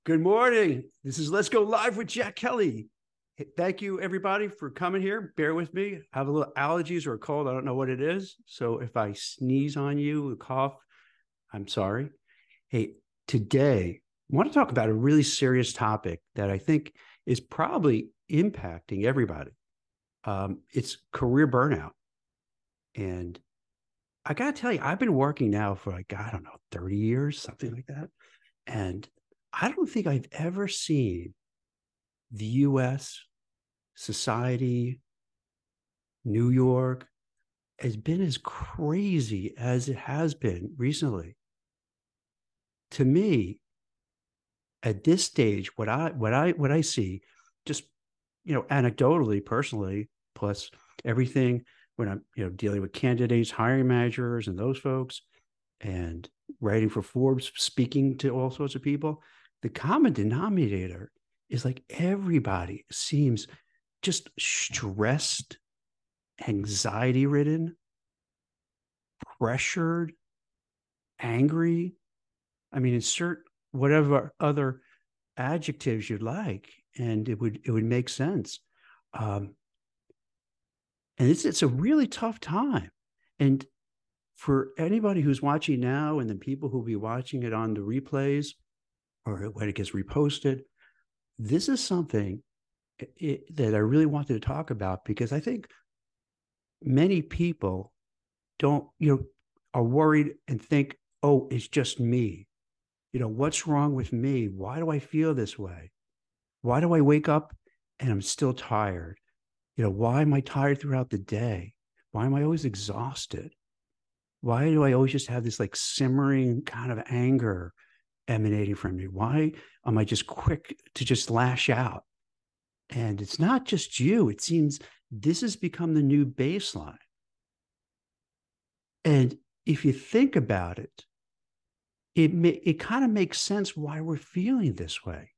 Good morning. This is Let's Go Live with Jack Kelly. Thank you, everybody, for coming here. Bear with me. I have a little allergies or a cold. I don't know what it is. So if I sneeze on you, cough, I'm sorry. Hey, today, I want to talk about a really serious topic that I think is probably impacting everybody. It's career burnout. And I got to tell you, I've been working now for I don't know, 30 years, something like that. And I don't think I've ever seen the US society, New York, has been as crazy as it has been recently. To me, at this stage, what I see, just anecdotally, personally, plus everything when I'm dealing with candidates, hiring managers, and those folks, and writing for Forbes, speaking to all sorts of people, the common denominator is like everybody seems just stressed, anxiety ridden, pressured, angry. I mean, insert whatever other adjectives you'd like, and it would make sense. Um, and it's a really tough time. And for anybody who's watching now, and then people who'll be watching it on the replays or when it gets reposted, this is something that I really wanted to talk about, because I think many people don't, are worried and think, oh, it's just me. What's wrong with me? Why do I feel this way? Why do I wake up and I'm still tired? Why am I tired throughout the day? Why am I always exhausted? Why do I always just have this like simmering kind of anger emanating from me? Why am I just quick to just lash out? And it's not just you. It seems this has become the new baseline. And if you think about it, it kind of makes sense why we're feeling this way.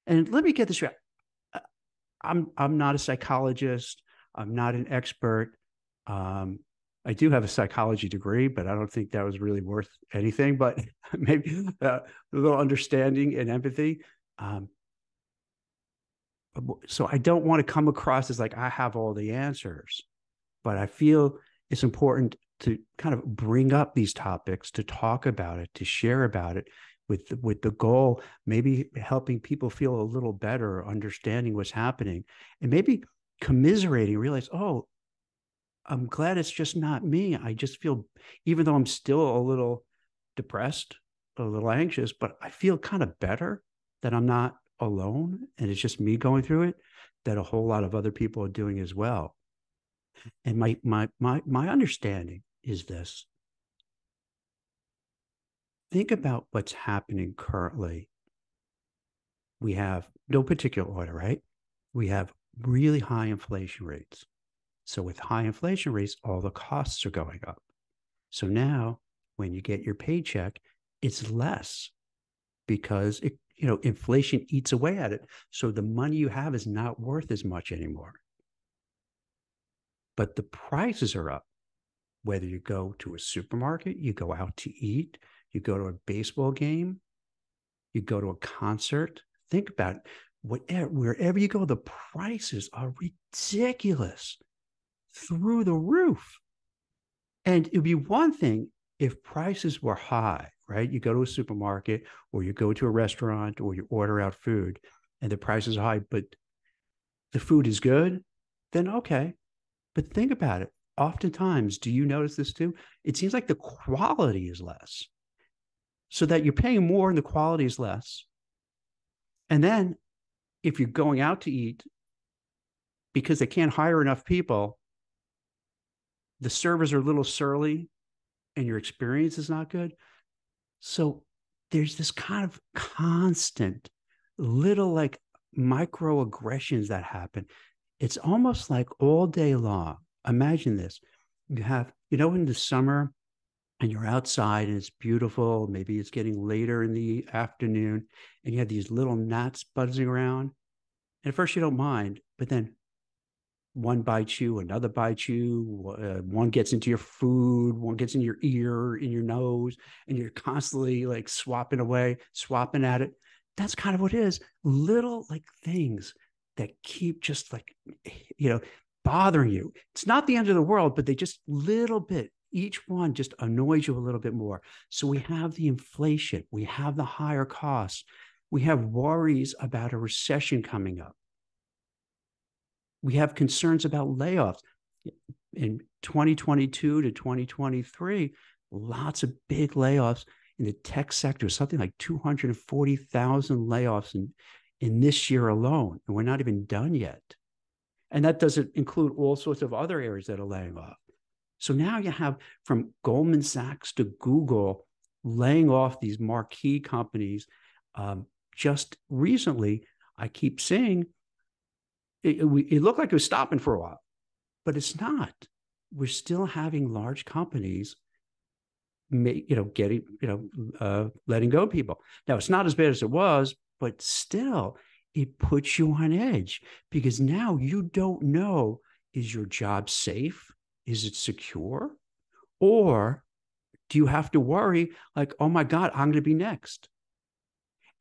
And let me get this right. I'm not a psychologist. I'm not an expert. I do have a psychology degree, but I don't think that was really worth anything. But maybe a little understanding and empathy. So I don't want to come across as like I have all the answers, but I feel it's important to kind of bring up these topics, to talk about it, to share about it, with the goal, maybe helping people feel a little better, understanding what's happening, and maybe commiserating, realize, oh, I'm glad it's just not me. I just feel, even though I'm still a little depressed, a little anxious, but I feel kind of better that I'm not alone and it's just me going through it, that a whole lot of other people are doing as well. And my understanding is this. Think about what's happening currently. We have no particular order, right? We have really high inflation rates. So with high inflation rates, all the costs are going up. So now when you get your paycheck, it's less because inflation eats away at it. So the money you have is not worth as much anymore. But the prices are up. Whether you go to a supermarket, you go out to eat, you go to a baseball game, you go to a concert. Think about it. Wherever you go, the prices are ridiculous, through the roof. And it would be one thing if prices were high, right? You go to a supermarket or you go to a restaurant or you order out food and the price is high, but the food is good, then okay. But think about it. Oftentimes, do you notice this too? It seems like the quality is less, so that you're paying more and the quality is less. And then if you're going out to eat, because they can't hire enough people, the servers are a little surly and your experience is not good. So there's this kind of constant little like microaggressions that happen. It's almost like all day long. Imagine this. You have, in the summer and you're outside and it's beautiful. Maybe it's getting later in the afternoon and you have these little gnats buzzing around. And at first you don't mind, but then one bites you, another bites you, one gets into your food, one gets in your ear, in your nose, and you're constantly like swapping at it That's kind of what it is. Little like things that keep just like, bothering you. It's not the end of the world, but they just little bit, each one just annoys you a little bit more. So we have the inflation, we have the higher costs, we have worries about a recession coming up. We have concerns about layoffs. In 2022 to 2023, lots of big layoffs in the tech sector, something like 240,000 layoffs in this year alone. And we're not even done yet. And that doesn't include all sorts of other areas that are laying off. So now you have from Goldman Sachs to Google laying off these marquee companies. Just recently, I keep seeing it looked like it was stopping for a while, but it's not. We're still having large companies letting go of people. Now, it's not as bad as it was, but still, it puts you on edge because now you don't know, is your job safe? Is it secure? Or do you have to worry like, oh my God, I'm going to be next?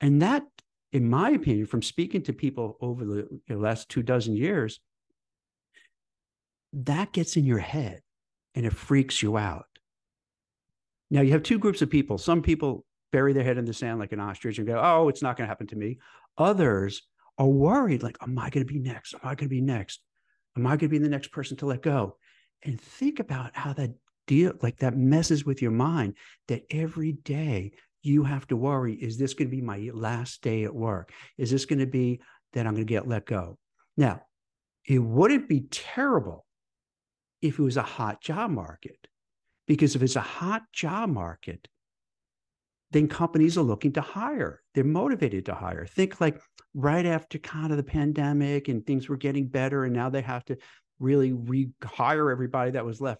And that, in my opinion, from speaking to people over the last 24 years, that gets in your head and it freaks you out. Now, you have two groups of people. Some people bury their head in the sand like an ostrich and go, oh, it's not going to happen to me. Others are worried, like, am I going to be next? Am I going to be next? Am I going to be the next person to let go? And think about how that that messes with your mind, that every day you have to worry, is this going to be my last day at work? Is this going to be that I'm going to get let go? Now, it wouldn't be terrible if it was a hot job market, because if it's a hot job market, then companies are looking to hire. They're motivated to hire. Think like right after kind of the pandemic and things were getting better, and now they have to really rehire everybody that was let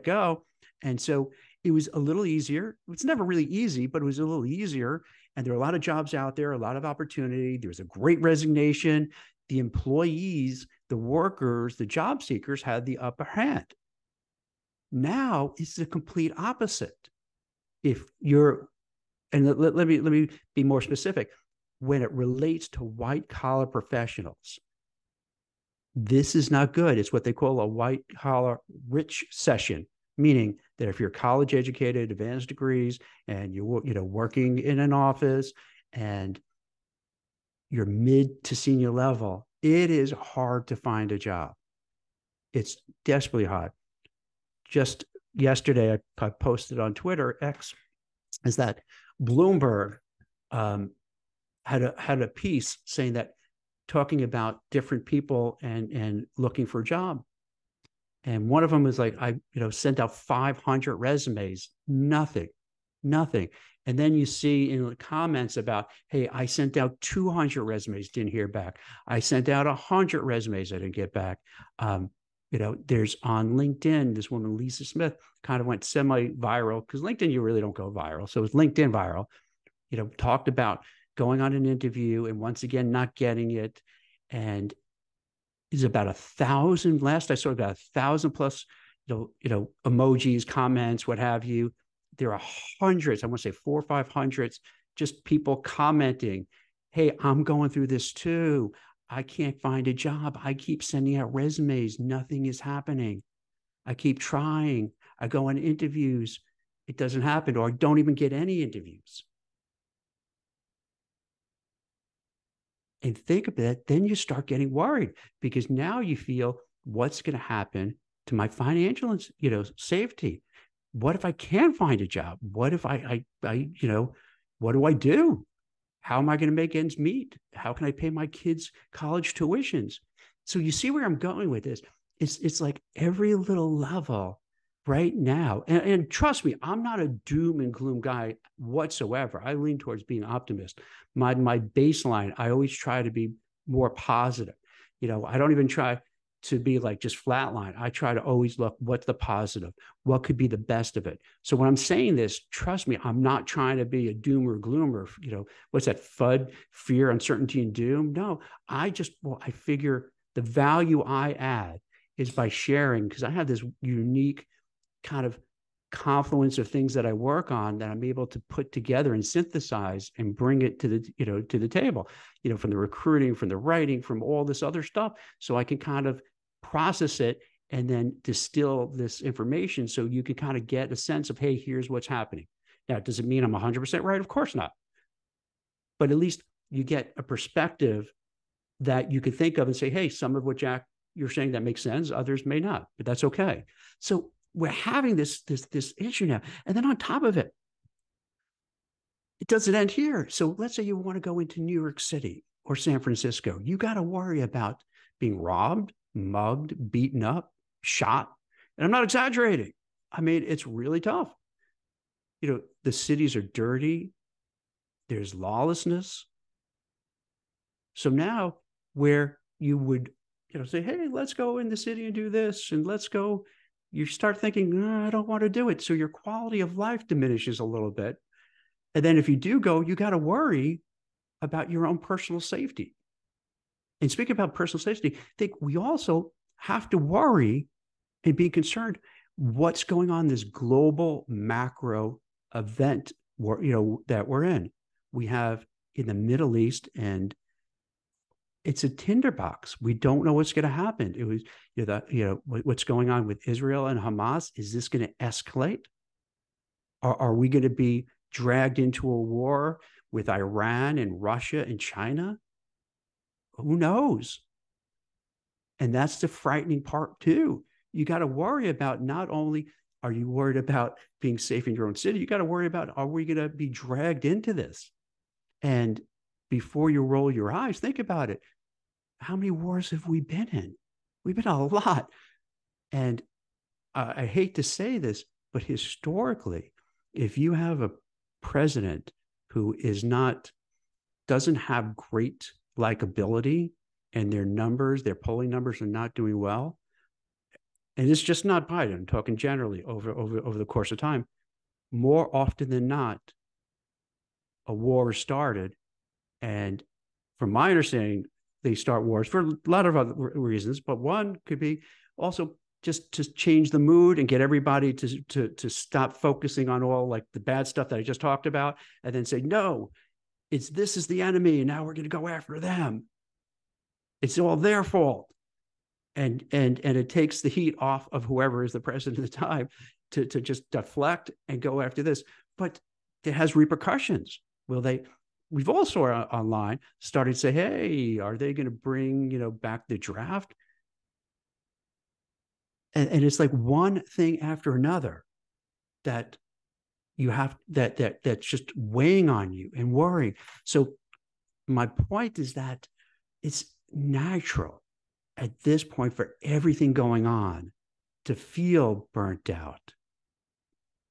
go. And so it was a little easier. It's never really easy, but it was a little easier. And there are a lot of jobs out there, a lot of opportunity. There was a great resignation. The employees, the workers, the job seekers had the upper hand. Now it's the complete opposite. If you're, and let me be more specific, when it relates to white collar professionals, this is not good. It's what they call a white collar rich session, meaning that if you're college educated, advanced degrees, and you're working in an office and you're mid to senior level, it is hard to find a job. It's desperately hard. Just yesterday, I posted on Twitter, X, is that Bloomberg had a piece saying that, talking about different people and looking for a job. And one of them was like, I sent out 500 resumes, nothing. And then you see in the comments about, hey, I sent out 200 resumes, didn't hear back. I sent out 100 resumes, I didn't get back. There's on LinkedIn, this woman, Lisa Smith, kind of went semi-viral, because LinkedIn, you really don't go viral. So it was LinkedIn viral, talked about going on an interview and once again, not getting it. And is about 1,000, last I saw about 1,000 plus, emojis, comments, what have you. There are hundreds, I want to say 400 or 500, just people commenting, hey, I'm going through this too. I can't find a job. I keep sending out resumes. Nothing is happening. I keep trying. I go on interviews. It doesn't happen, or I don't even get any interviews. And think of that, then you start getting worried, because now you feel, what's going to happen to my financial, safety? What if I can't find a job? What if I what do I do? How am I going to make ends meet? How can I pay my kids' college tuitions? So you see where I'm going with this. It's like every little level right now. And trust me, I'm not a doom and gloom guy whatsoever. I lean towards being optimist. My baseline, I always try to be more positive. I don't even try to be like just flatline. I try to always look, what's the positive? What could be the best of it? So when I'm saying this, trust me, I'm not trying to be a doomer, gloomer, what's that, FUD, fear, uncertainty, and doom? No, I figure the value I add is by sharing, because I have this unique kind of confluence of things that I work on that I'm able to put together and synthesize and bring it to the table, from the recruiting, from the writing, from all this other stuff. So I can kind of process it and then distill this information so you can kind of get a sense of, hey, here's what's happening. Now, does it mean I'm 100% right? Of course not. But at least you get a perspective that you could think of and say, hey, some of what Jack, you're saying that makes sense. Others may not, but that's okay. So we're having this issue now. And then on top of it, it doesn't end here. So let's say you want to go into New York City or San Francisco. You got to worry about being robbed, mugged, beaten up, shot. And I'm not exaggerating. I mean, it's really tough. The cities are dirty. There's lawlessness. So now where you would, say, hey, let's go in the city and do this, and let's go, you start thinking, I don't want to do it. So your quality of life diminishes a little bit. And then if you do go, you got to worry about your own personal safety. And speaking about personal safety, I think we also have to worry and be concerned what's going on in this global macro event that we're in. We have in the Middle East, and it's a tinderbox. We don't know what's going to happen. It was, what's going on with Israel and Hamas. Is this going to escalate? Are we going to be dragged into a war with Iran and Russia and China? Who knows? And that's the frightening part too. You got to worry about, not only are you worried about being safe in your own city, you got to worry about, are we going to be dragged into this? And before you roll your eyes, think about it. How many wars have we been in? We've been a lot. And I hate to say this, but historically, if you have a president who doesn't have great likability, and their polling numbers are not doing well, and it's just not Biden, I'm talking generally over the course of time, more often than not, a war is started. And from my understanding, they start wars for a lot of other reasons, but one could be also just to change the mood and get everybody to stop focusing on all like the bad stuff that I just talked about, and then say, no, this is the enemy, and now we're going to go after them. It's all their fault. And it takes the heat off of whoever is the president at the time to just deflect and go after this. But it has repercussions. We've also online started to say, hey, are they going to bring, back the draft? And it's like one thing after another that you have that's just weighing on you and worrying. So my point is that it's natural at this point for everything going on to feel burnt out,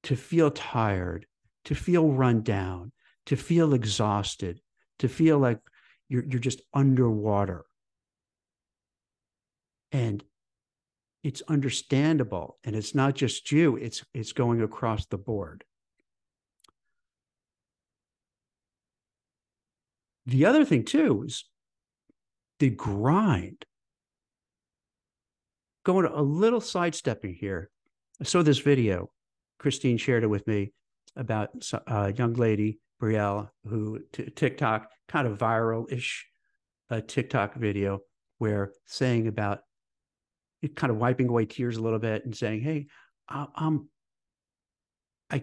to feel tired, to feel run down, to feel exhausted, to feel like you're just underwater. And it's understandable. And it's not just you, it's going across the board. The other thing too is the grind. Going a little sidestepping here. I saw this video. Christine shared it with me about a young lady, Brielle, who TikTok, kind of viral-ish TikTok video, where saying about it, kind of wiping away tears a little bit and saying, hey, I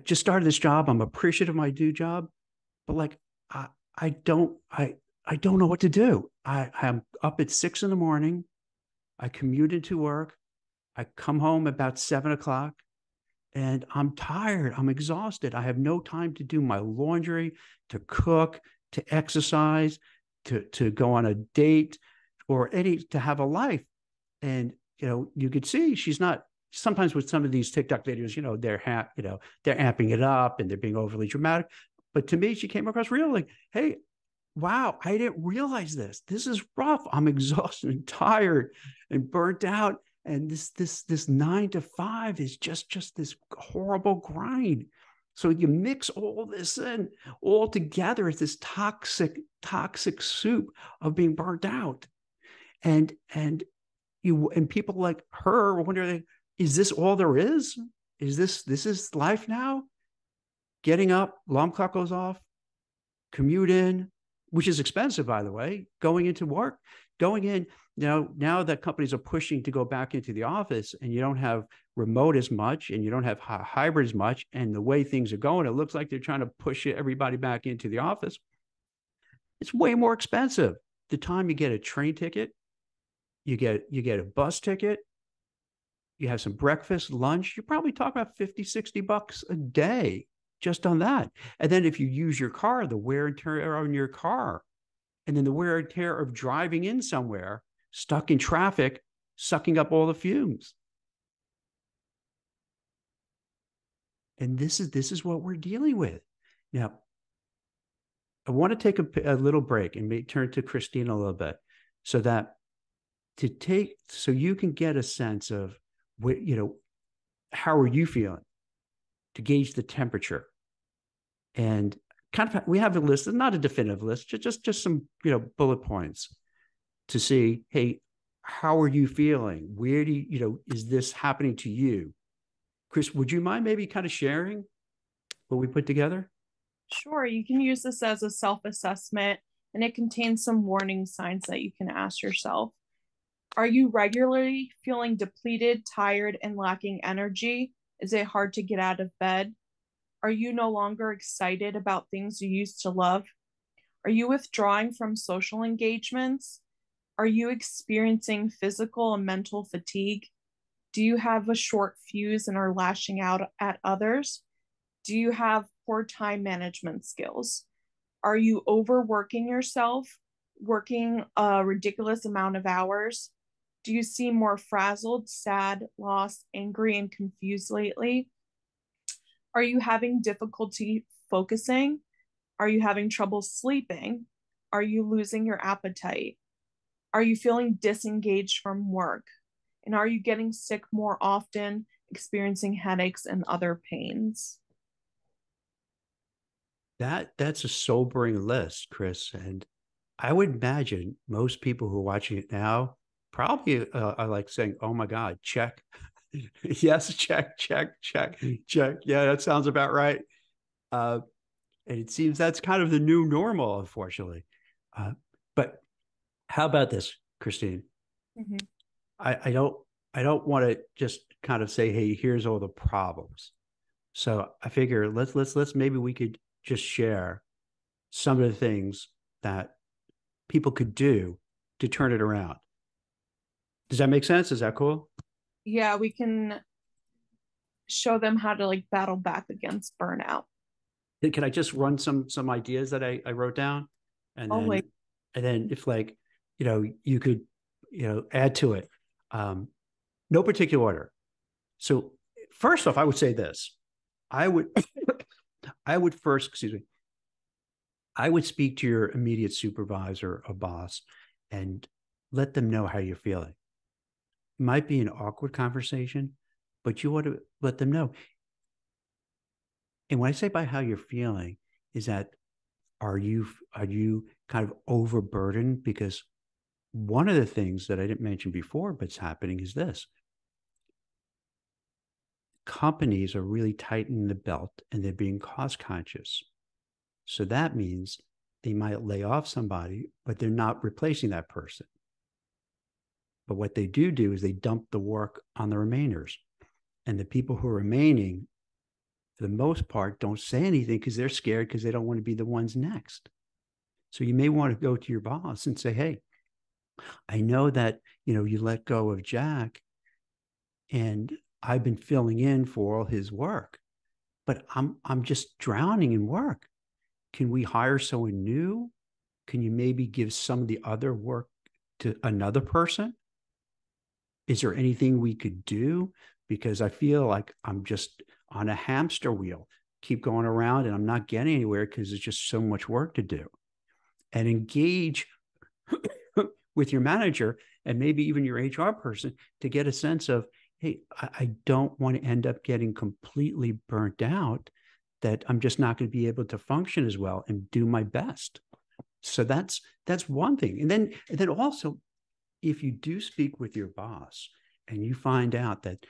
just started this job. I'm appreciative of my new job, but like, I don't know what to do. I'm up at 6 a.m. I commuted to work. I come home about 7 o'clock and I'm tired. I'm exhausted. I have no time to do my laundry, to cook, to exercise, to go on a date, or to have a life. And, you could see she's not, sometimes with some of these TikTok videos, they're amping it up and they're being overly dramatic. But to me, she came across real, like, hey, wow, I didn't realize this. This is rough. I'm exhausted and tired and burnt out. And this 9 to 5 is just this horrible grind. So you mix all this in all together. It's this toxic soup of being burnt out. And people like her wonder, is this all there is? this is life now? Getting up, alarm clock goes off, commute in, which is expensive, by the way, going into work, going in, now that companies are pushing to go back into the office, and you don't have remote as much, and you don't have hybrid as much, and the way things are going, it looks like they're trying to push everybody back into the office. It's way more expensive. The time you get a train ticket, you get a bus ticket, you have some breakfast, lunch, you're probably talking about $50-$60 a day just on that. And then if you use your car, the wear and tear on your car, and then the wear and tear of driving in somewhere, stuck in traffic, sucking up all the fumes. And this is what we're dealing with. Now, I want to take a little break and turn to Christine a little bit, so you can get a sense of what, how are you feeling, to gauge the temperature. And kind of, we have a list, not a definitive list, just some, bullet points to see, hey, how are you feeling? Where do is this happening to you? Chris, would you mind maybe kind of sharing what we put together? Sure, you can use this as a self-assessment, and it contains some warning signs that you can ask yourself. Are you regularly feeling depleted, tired, and lacking energy? Is it hard to get out of bed? Are you no longer excited about things you used to love? Are you withdrawing from social engagements? Are you experiencing physical and mental fatigue? Do you have a short fuse and are lashing out at others? Do you have poor time management skills? Are you overworking yourself, working a ridiculous amount of hours? Do you seem more frazzled, sad, lost, angry, and confused lately? Are you having difficulty focusing? Are you having trouble sleeping? Are you losing your appetite? Are you feeling disengaged from work? And are you getting sick more often, experiencing headaches and other pains? That's a sobering list, Chris. And I would imagine most people who are watching it now probably are like saying, "Oh my God, check." Yes, check, check, check, check. Yeah, that sounds about right. And it seems that's kind of the new normal, unfortunately. But how about this, Christine? Mm-hmm. I don't want to just kind of say, "Hey, here's all the problems." So I figure let's maybe we could just share some of the things that people could do to turn it around. Does that make sense? Is that cool? Yeah, we can show them how to like battle back against burnout. Can I just run some ideas that I wrote down, and Oh, then like, if like you could add to it. No particular order. So first off, I would say this. I would I would first, excuse me, I would speak to your immediate supervisor or boss and let them know how you're feeling. It might be an awkward conversation, but you want to let them know. And when I say by how you're feeling, is that are you kind of overburdened? Because one of the things that I didn't mention before, but's happening is this. Companies are really tightening the belt and they're being cost conscious. So that means they might lay off somebody, but they're not replacing that person. But what they do is they dump the work on the remainers. And the people who are remaining, for the most part, don't say anything because they're scared because they don't want to be the ones next. So you may want to go to your boss and say, "Hey, I know that you let go of Jack and I've been filling in for all his work, but I'm just drowning in work. Can we hire someone new? Can you maybe give some of the other work to another person? Is there anything we could do? Because I feel like I'm just on a hamster wheel, keep going around and I'm not getting anywhere because there's just so much work to do." And engage with your manager and maybe even your HR person to get a sense of, hey, I don't want to end up getting completely burnt out, that I'm just not going to be able to function as well and do my best. So that's one thing. And then also, if you do speak with your boss and you find out that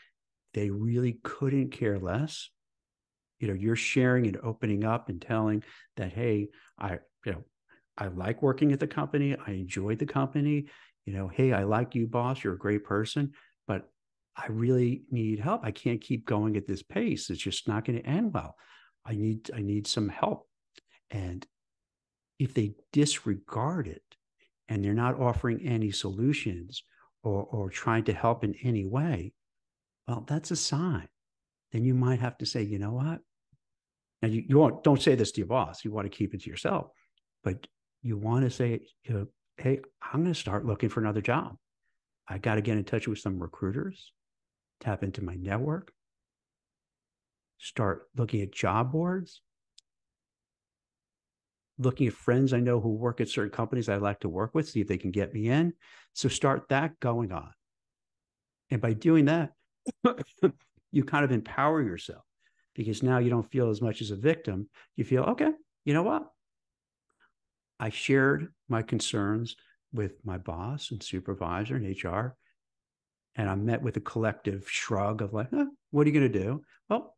they really couldn't care less. You're sharing and opening up and telling that, hey, I, I like working at the company. I enjoy the company. Hey, I like you, boss. You're a great person, but I really need help. I can't keep going at this pace. It's just not going to end well. I need some help. And if they disregard it and they're not offering any solutions or trying to help in any way, well, that's a sign. Then you might have to say, you know what? Now don't say this to your boss. You want to keep it to yourself, but you want to say, hey, I'm going to start looking for another job. I got to get in touch with some recruiters, tap into my network, start looking at job boards, looking at friends I know who work at certain companies I'd like to work with, see if they can get me in. So start that going on. And by doing that, you kind of empower yourself, because now you don't feel as much as a victim. You feel, okay, you know what? I shared my concerns with my boss and supervisor and HR, and I'm met with a collective shrug of like, what are you going to do? Well,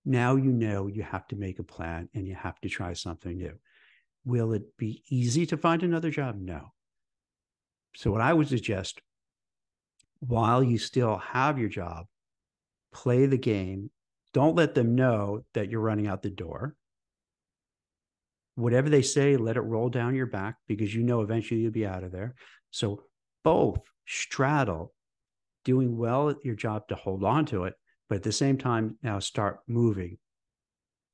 now you have to make a plan and you have to try something new. Will it be easy to find another job? No. So what I would suggest, while you still have your job, play the game. Don't let them know that you're running out the door. Whatever they say, let it roll down your back, because eventually you'll be out of there. So both straddle doing well at your job to hold on to it, but at the same time, now start moving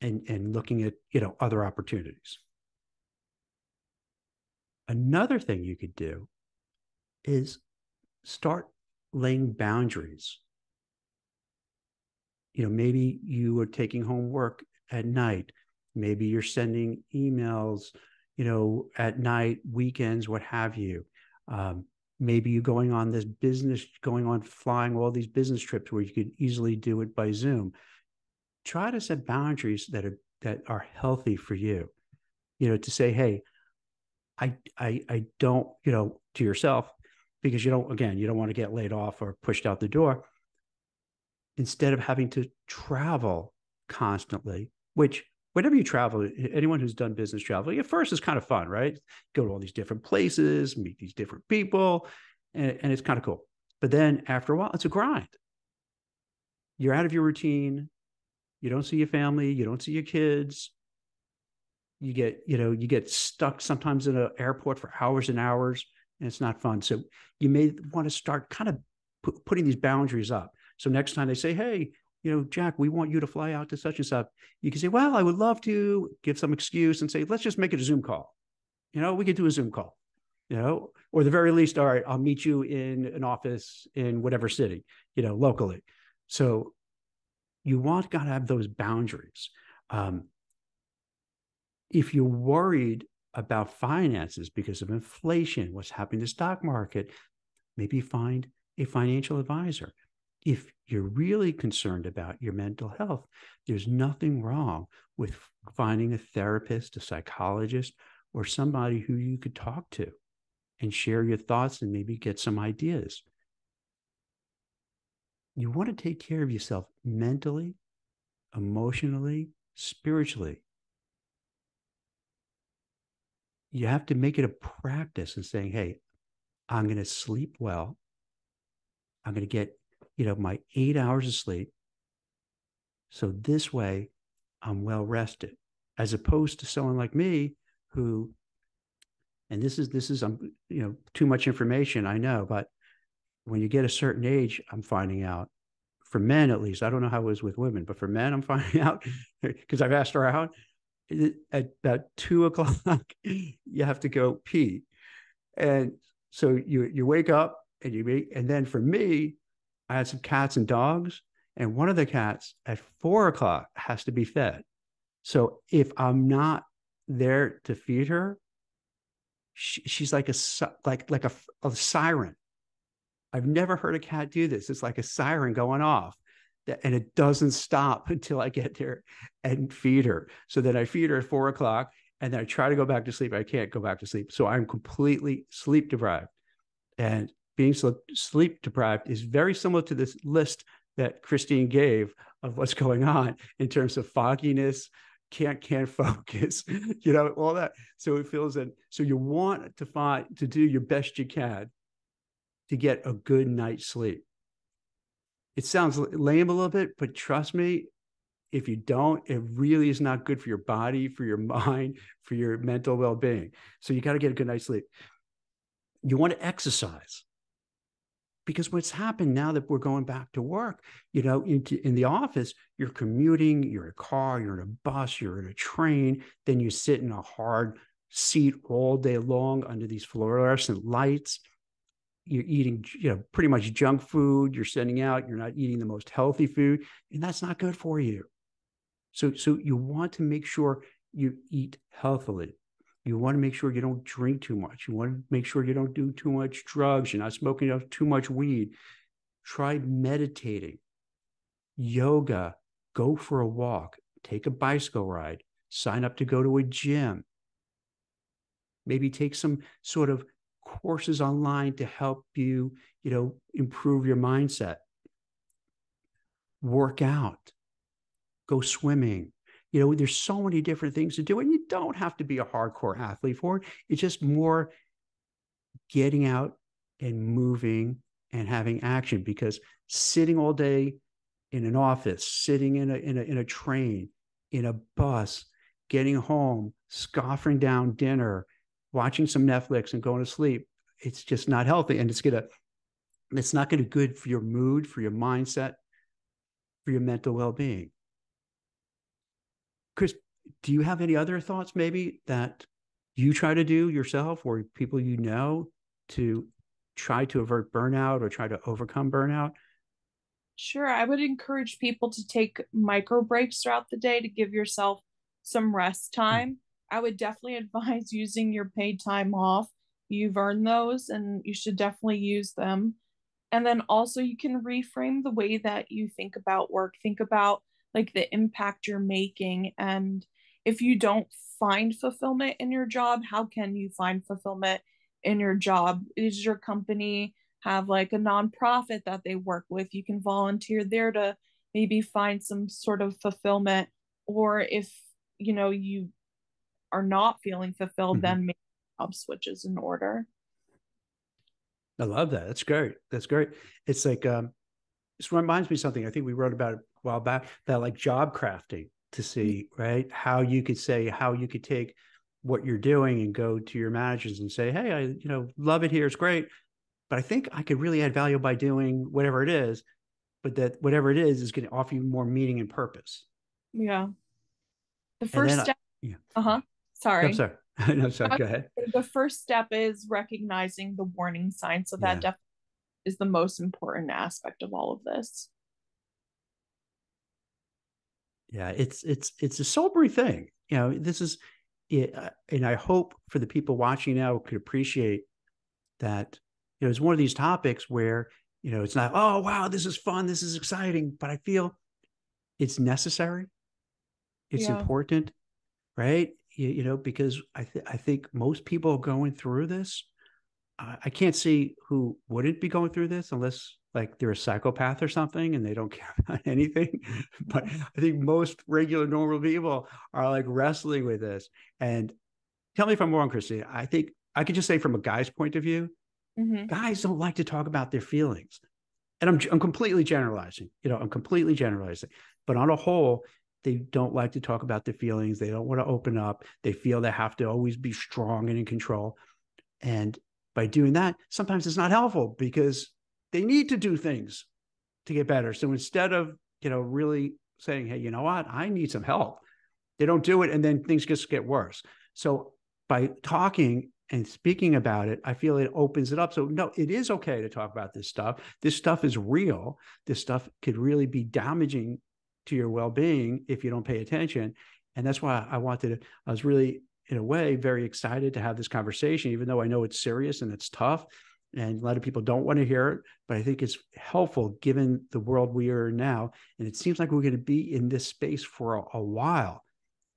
and looking at, other opportunities. Another thing you could do is start laying boundaries. Maybe you are taking home work at night. Maybe you're sending emails, at night, weekends, what have you. Maybe you're going on flying all these business trips where you could easily do it by Zoom. Try to set boundaries that are healthy for you. To say, hey, I don't, to yourself, because you don't want to get laid off or pushed out the door. Instead of having to travel constantly, which whenever you travel, anyone who's done business travel, at first it's kind of fun, right? Go to all these different places, meet these different people, and it's kind of cool. But then after a while, it's a grind. You're out of your routine. You don't see your family. You don't see your kids. You get stuck sometimes in an airport for hours and hours, and it's not fun. So you may want to start kind of putting these boundaries up. So next time they say, hey, Jack, we want you to fly out to such and such, you can say, well, I would love to, give some excuse and say, let's just make it a Zoom call. We could do a Zoom call, or the very least, all right, I'll meet you in an office in whatever city, locally. So you got to have those boundaries. If you're worried about finances because of inflation, what's happening in the stock market, maybe find a financial advisor. If you're really concerned about your mental health, there's nothing wrong with finding a therapist, a psychologist, or somebody who you could talk to and share your thoughts and maybe get some ideas. You want to take care of yourself mentally, emotionally, spiritually. You have to make it a practice and saying, hey, I'm going to sleep well. I'm going to get my 8 hours of sleep. So this way I'm well rested, as opposed to someone like me who, and this is, too much information, I know, but when you get a certain age, I'm finding out, for men at least, I don't know how it was with women, but for men, I'm finding out, because I've asked around, at about 2:00, you have to go pee. And so you wake up and then for me, I had some cats and dogs, and one of the cats at 4:00 has to be fed. So if I'm not there to feed her, she's like a siren. I've never heard a cat do this. It's like a siren going off, and it doesn't stop until I get there and feed her. So then I feed her at 4:00, and then I try to go back to sleep. I can't go back to sleep. So I'm completely sleep deprived. And being sleep deprived is very similar to this list that Christine gave of what's going on in terms of fogginess, can't focus, all that. So it feels that, so you want to do your best you can to get a good night's sleep. It sounds lame a little bit, but trust me, if you don't, it really is not good for your body, for your mind, for your mental well-being. So you got to get a good night's sleep. You want to exercise, because what's happened now that we're going back to work, in the office, you're commuting, you're in a car, you're in a bus, you're in a train, then you sit in a hard seat all day long under these fluorescent lights. You're eating, pretty much junk food. You're sending out, you're not eating the most healthy food, and that's not good for you. So you want to make sure you eat healthily. You want to make sure you don't drink too much. You want to make sure you don't do too much drugs. You're not smoking too much weed. Try meditating, yoga, go for a walk, take a bicycle ride, sign up to go to a gym. Maybe take some sort of courses online to help you, improve your mindset. Work out, go swimming. There's so many different things to do, and you don't have to be a hardcore athlete for it. It's just more getting out and moving and having action, because sitting all day in an office, sitting in a train, in a bus, getting home, scoffing down dinner, watching some Netflix and going to sleep, it's just not healthy. And it's not going to be good for your mood, for your mindset, for your mental well-being. Chris, do you have any other thoughts maybe that you try to do yourself or people to try to avert burnout or try to overcome burnout? Sure, I would encourage people to take micro breaks throughout the day to give yourself some rest time. I would definitely advise using your paid time off. You've earned those and you should definitely use them. And then also you can reframe the way that you think about work. Think about like the impact you're making. And if you don't find fulfillment in your job, how can you find fulfillment in your job? Is your company have like a nonprofit that they work with? You can volunteer there to maybe find some sort of fulfillment. Or if you are not feeling fulfilled, Mm-hmm. then make job switches in order. I love that. That's great. That's great. It's like, this reminds me of something I think we wrote about a while back, that like job crafting, to see, right, how you could take what you're doing and go to your managers and say, hey, I love it here. It's great. But I think I could really add value by doing whatever it is, but that whatever it is going to offer you more meaning and purpose. Yeah. The And first then, step, yeah, uh-huh. no, I'm Sorry. sorry. No, sorry. Go ahead. The first step is recognizing the warning signs. So that Yeah. definitely is the most important aspect of all of this. Yeah. It's a sobering thing. This is it. And I hope for the people watching now could appreciate that, it's one of these topics where, it's not, oh, wow, this is fun. This is exciting. But I feel it's necessary. It's Yeah. important, right? Because I think most people are going through this. I can't see who wouldn't be going through this unless like they're a psychopath or something and they don't care about anything. But I think most regular, normal people are like wrestling with this. And tell me if I'm wrong, Christine. I think I could just say from a guy's point of view, Mm-hmm. guys don't like to talk about their feelings. And I'm completely generalizing, but on a whole, they don't like to talk about their feelings. They don't want to open up. They feel they have to always be strong and in control. And by doing that, sometimes it's not helpful because they need to do things to get better. So instead of, really saying, hey, you know what, I need some help, they don't do it. And then things just get worse. So by talking and speaking about it, I feel it opens it up. So no, it is okay to talk about this stuff. This stuff is real. This stuff could really be damaging to your well-being if you don't pay attention. And that's why I was really, in a way, very excited to have this conversation, even though I know it's serious and it's tough. And a lot of people don't want to hear it, but I think it's helpful given the world we are in now. And it seems like we're going to be in this space for a while.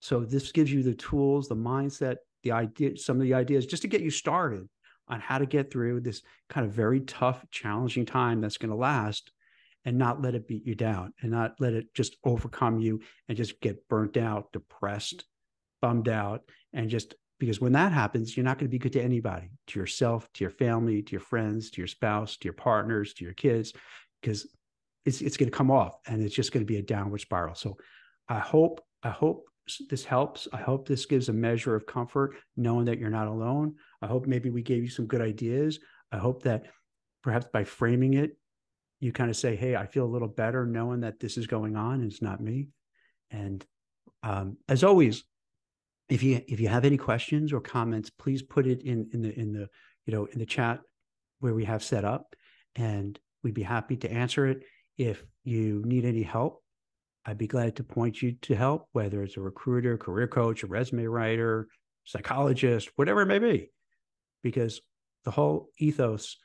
So this gives you the tools, the mindset, the idea, some of the ideas just to get you started on how to get through this kind of very tough, challenging time that's going to last. and not let it beat you down and not let it just overcome you and just get burnt out, depressed, bummed out. And just because when that happens, you're not going to be good to anybody, to yourself, to your family, to your friends, to your spouse, to your partners, to your kids, because it's going to come off and it's just going to be a downward spiral. So I hope this helps. I hope this gives a measure of comfort, knowing that you're not alone. I hope maybe we gave you some good ideas. I hope that perhaps by framing it, you kind of say, hey, I feel a little better knowing that this is going on and it's not me. And as always, if you have any questions or comments, please put it in the chat where we have set up, and we'd be happy to answer it. If you need any help, I'd be glad to point you to help, whether it's a recruiter, career coach, a resume writer, psychologist, whatever it may be, because the whole ethos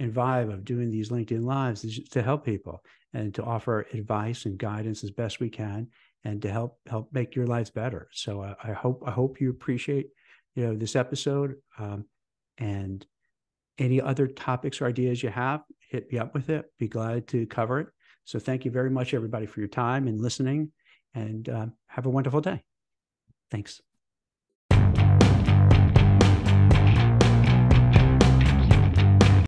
and vibe of doing these LinkedIn Lives is to help people and to offer advice and guidance as best we can, and to help make your lives better. So I hope you appreciate this episode, and any other topics or ideas you have, hit me up with it. Be glad to cover it. So thank you very much, everybody, for your time and listening, and have a wonderful day. Thanks.